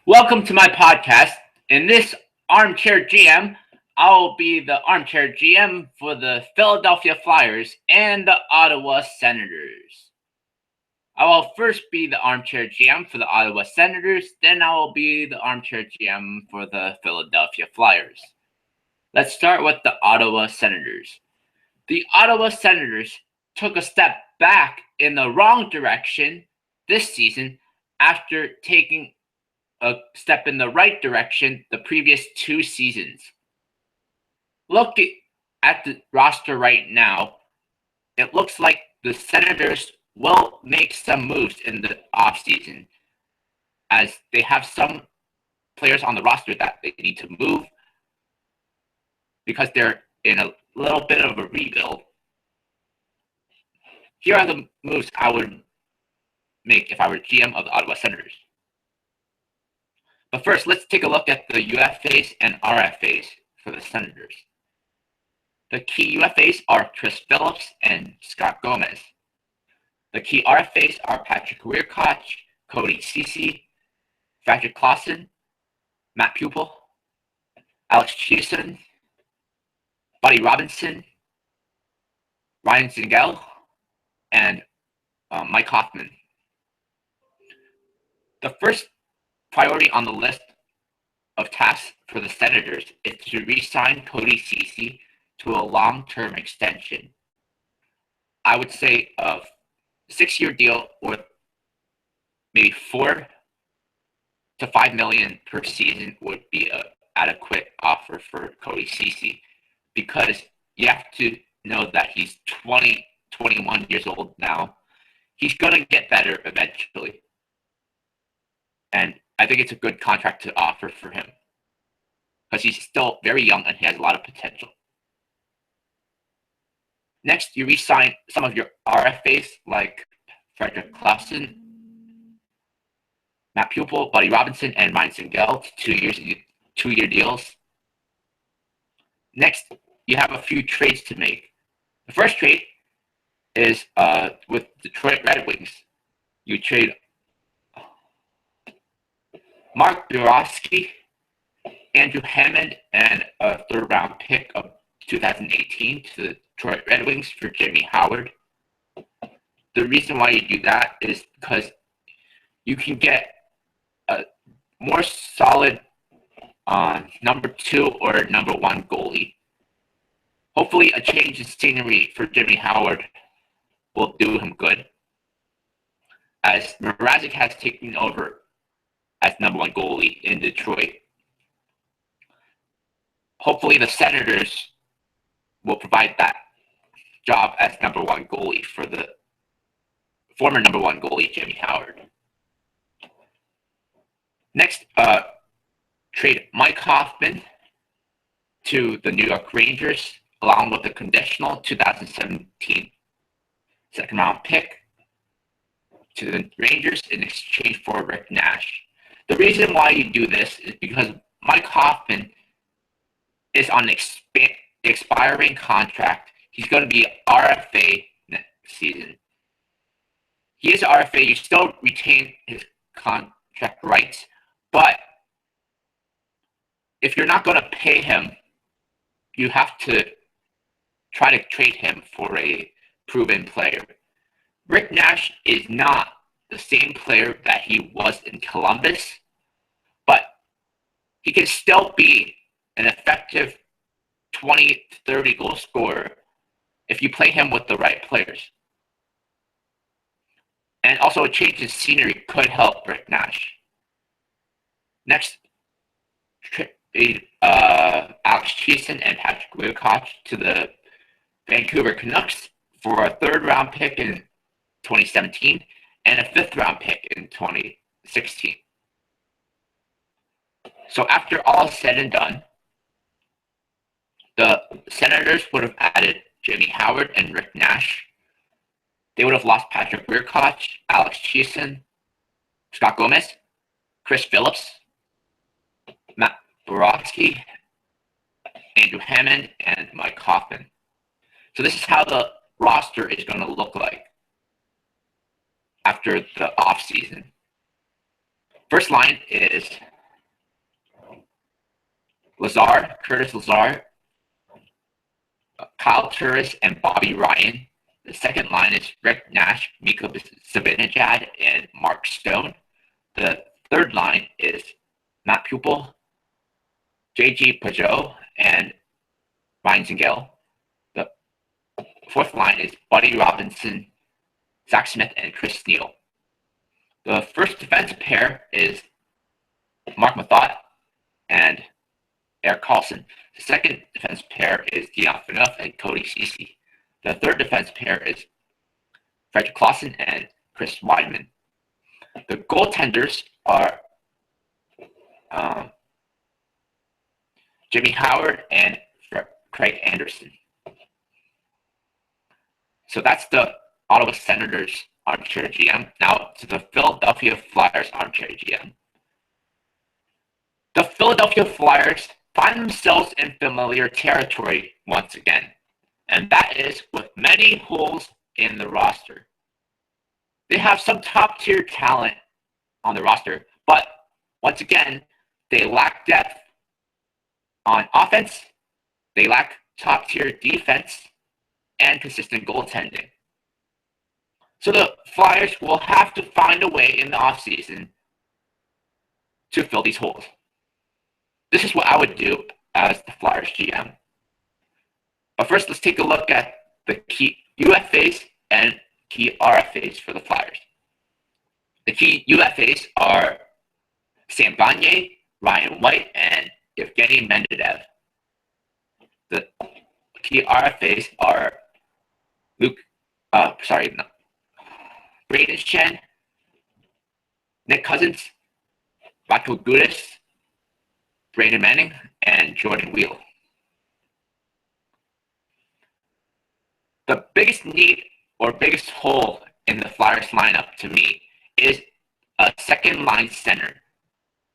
Welcome to my podcast. In this Armchair GM, I'll be the Armchair GM for the Philadelphia Flyers and the Ottawa Senators. I will first be the Armchair GM for the Ottawa Senators, then I will be the Armchair GM for the Philadelphia Flyers. Let's start with the Ottawa Senators. The Ottawa Senators took a step back in the wrong direction this season after taking a step in the right direction the previous two seasons. Looking at the roster right now, it looks like the Senators will make some moves in the offseason, as they have some players on the roster that they need to move because they're in a little bit of a rebuild. Here are the moves I would make if I were GM of the Ottawa Senators. But first, let's take a look at the UFAs and RFAs for the Senators. The key UFAs are Chris Phillips and Scott Gomez. The key RFAs are Baertschi-Giroux-Simmonds, Cody-Ceci, Frederik Claesson, Matt Puempel, Alex Chiasson, Buddy Robinson, Ryan Dzingel, and Mike Hoffman. The first priority on the list of tasks for the Senators is to re-sign Cody-Ceci to a long-term extension. I would say a 6-year deal or maybe $4 to $5 million per season would be an adequate offer for Cody-Ceci, because you have to know that he's 21 years old now. He's going to get better eventually. And I think it's a good contract to offer for him because he's still very young and he has a lot of potential. Next, you re-sign some of your RFAs like Frederik Claesson, Matt Puempel, Buddy Robinson, and Ryan Dzingel to 2-year deals. Next, you have a few trades to make. The first trade is with Detroit Red Wings. You trade Mark Boroski, Andrew Hammond, and a third-round pick of 2018 to the Detroit Red Wings for Jimmy Howard. The reason why you do that is because you can get a more solid number 2 or number 1 goalie. Hopefully a change in scenery for Jimmy Howard will do him good, as Mrazek has taken over as number 1 goalie in Detroit. Hopefully the Senators will provide that job as number 1 goalie for the former number 1 goalie, Jimmy Howard. Next, trade Mike Hoffman to the New York Rangers, along with a conditional 2017 second-round pick to the Rangers in exchange for Rick Nash. The reason why you do this is because Mike Hoffman is on an expiring contract. He's going to be RFA next season. He is RFA. You still retain his contract rights, but if you're not going to pay him, you have to try to trade him for a proven player. Rick Nash is not the same player that he was in Columbus, but he can still be an effective 20 to 30 goal scorer if you play him with the right players. And also a change in scenery could help Rick Nash. Next, Alex Chiasson and Baertschi-Giroux-Simmonds to the Vancouver Canucks for a third-round pick in 2017 and a fifth-round pick in 2016. So after all is said and done, the Senators would have added Jimmy Howard and Rick Nash. They would have lost Baertschi-Giroux-Simmonds, Alex Chiasson, Scott Gomez, Chris Phillips, Matt Boroski, Andrew Hammond, and Mike Hoffman. So this is how the roster is going to look like after the offseason. First line is Curtis Lazar, Kyle Turris, and Bobby Ryan. The second line is Rick Nash, Zibanejad, and Mark Stone. The third line is Matt Puempel-JG Pageau, and Ryan Dzingel. The fourth line is Buddy Robinson, Zach Smith, and Chris Neal. The first defensive pair is Mark Methot and Erik Karlsson. The second defense pair is Dion Phaneuf and Cody-Ceci. The third defense pair is Fredrik Claesson and Chris Wideman. The goaltenders are Jimmy Howard and Craig Anderson. So that's the Ottawa Senators Armchair GM. Now to the Philadelphia Flyers Armchair GM. The Philadelphia Flyers find themselves in familiar territory once again, and that is with many holes in the roster. They have some top-tier talent on the roster, but once again, they lack depth on offense, they lack top-tier defense, and consistent goaltending. So the Flyers will have to find a way in the offseason to fill these holes. This is what I would do as the Flyers GM. But first, let's take a look at the key UFAs and key RFAs for the Flyers. The key UFAs are Sam Gagner, Ryan White, and Evgeny Mendedev. The key RFAs are Brayden Schenn, Nick Cousins, Raffl-Couturier-Read, Brandon Manning, and Jordan Wheel. The biggest need or biggest hole in the Flyers lineup to me is a second line center.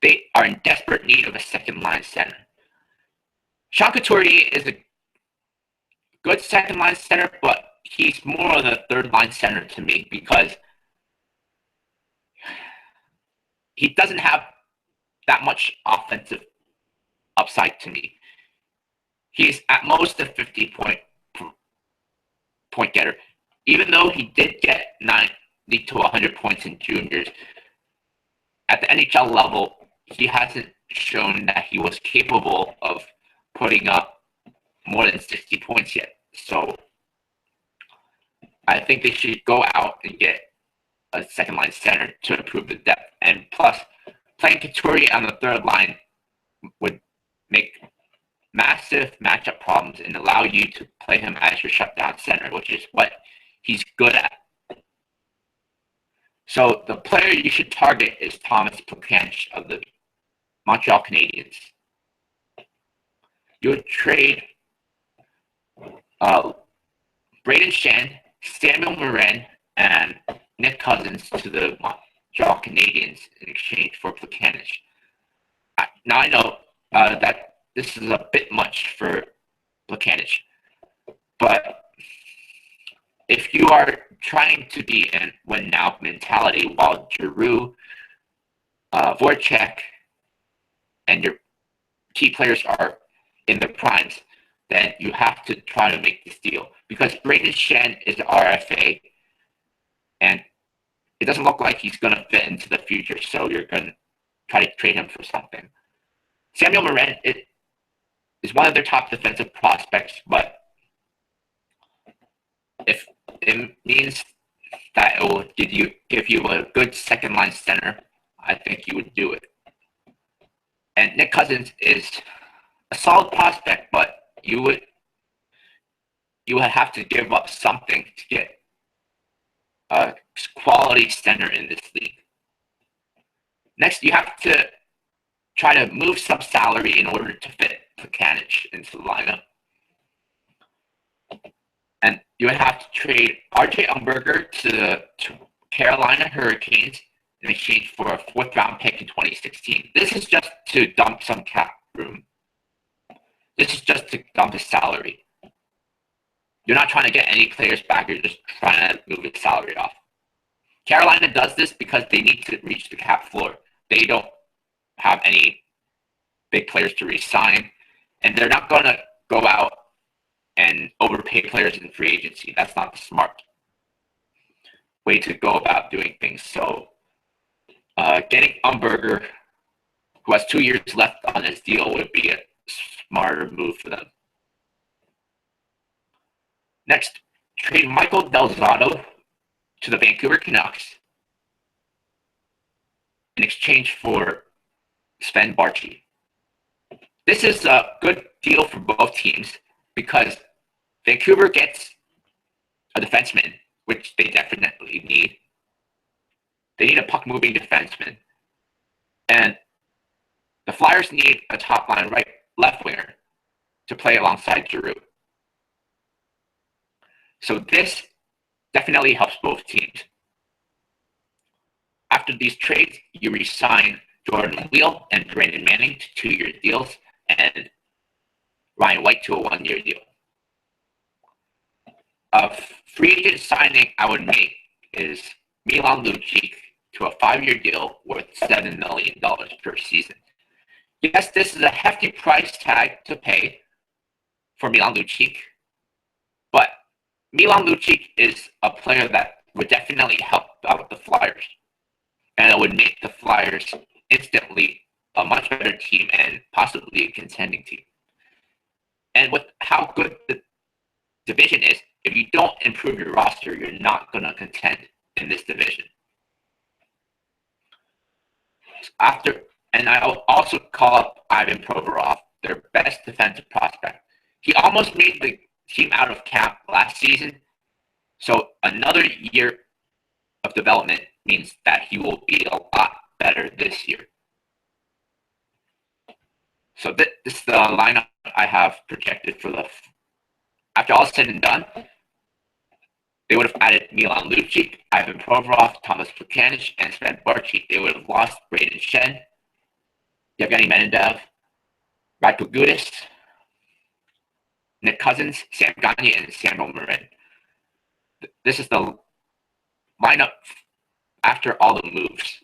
They are in desperate need of a second line center. Sean Couturier is a good second line center, but he's more of the third line center to me because he doesn't have that much offensive upside to me. He's at most a 50-point getter. Even though he did get 90 to 100 points in juniors, at the NHL level, he hasn't shown that he was capable of putting up more than 60 points yet. So I think they should go out and get a second line center to improve the depth. And plus, playing Couturier on the third line would make massive matchup problems and allow you to play him as your shutdown center, which is what he's good at. So the player you should target is Thomas Plekanec of the Montreal Canadiens. You would trade Brayden Schenn, Samuel Morin, and Nick Cousins to the Montreal Canadiens in exchange for Plekanec. Now I know that this is a bit much for Plekanec, but if you are trying to be in win-now mentality while Giroux, Voracek, and your key players are in their primes, then you have to try to make this deal. Because Brayden Schenn is an RFA, and it doesn't look like he's going to fit into the future, so you're going to try to trade him for something. Samuel Morin is one of their top defensive prospects, but if it means that it will give you a good second line center, I think you would do it. And Nick Cousins is a solid prospect, but you would have to give up something to get a quality center in this league. Next, you have to try to move some salary in order to fit Plekanec into the lineup. And you would have to trade RJ Umberger to the Carolina Hurricanes in exchange for a 4th-round pick in 2016. This is just to dump some cap room. This is just to dump his salary. You're not trying to get any players back. You're just trying to move his salary off. Carolina does this because they need to reach the cap floor. They don't have any big players to resign, and they're not going to go out and overpay players in free agency. That's not the smart way to go about doing things. So getting Umberger, who has 2 years left on his deal, would be a smarter move for them. Next, trade Michael Del Zotto to the Vancouver Canucks in exchange for Sven Baertschi. This is a good deal for both teams because Vancouver gets a defenseman, which they definitely need. They need a puck-moving defenseman. And the Flyers need a top-line left winger to play alongside Giroux. So this definitely helps both teams. After these trades, you re-sign Jordan Wheel and Brandon Manning to 2-year deals and Ryan White to a 1-year deal. A free agent signing I would make is Milan Lucic to a 5-year deal worth $7 million per season. Yes, this is a hefty price tag to pay for Milan Lucic, but Milan Lucic is a player that would definitely help out the Flyers, and it would make the Flyers instantly a much better team and possibly a contending team. And with how good the division is, if you don't improve your roster, you're not going to contend in this division. And I'll also call up Ivan Provorov, their best defensive prospect. He almost made the team out of camp last season, so another year of development means that he will be a lot better this year. So this is the lineup I have projected for after all is said and done. They would have added Milan Lucic, Ivan Provorov, Thomas Plekanec, and Sven Baertschi. They would have lost Braden Shen, Yevgeny Mendev, Raffl-Couturier-Read, Nick Cousins, Sam Gagner, and Samuel Marin. This is the lineup after all the moves.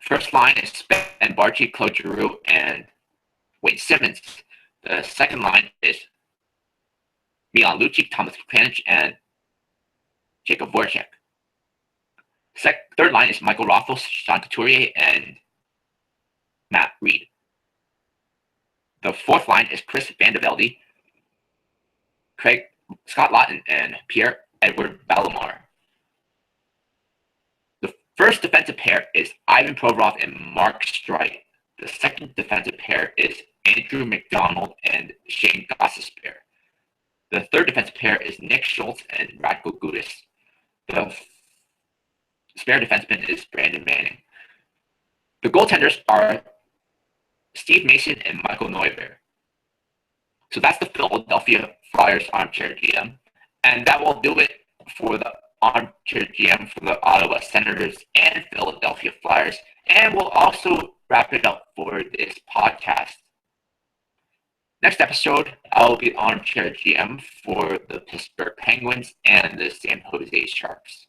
First line is Sven Baertschi, Claude Giroux, and Wayne Simmonds. The second line is Milan Lucic, Thomas Plekanec, and Jacob Voracek. Third line is Michael Raffl, Sean Couturier, and Matt Reed. The fourth line is Chris VandeVelde, Scott Laughton, and Pierre-Eduord Bellemare. The first defensive pair is Ivan Provorov and Mark Streit. The second defensive pair is Andrew MacDonald and Shane Gostisbehere. The third defensive pair is Nick Schultz and Raffl-Couturier-Read. The spare defenseman is Brandon Manning. The goaltenders are Steve Mason and Michael Neurvirth. So that's the Philadelphia Flyers Armchair GM. And that will do it for the Armchair GM for the Ottawa Senators and Philadelphia Flyers. And we'll also wrap it up for this podcast. Next episode, I'll be Armchair GM for the Pittsburgh Penguins and the San Jose Sharks.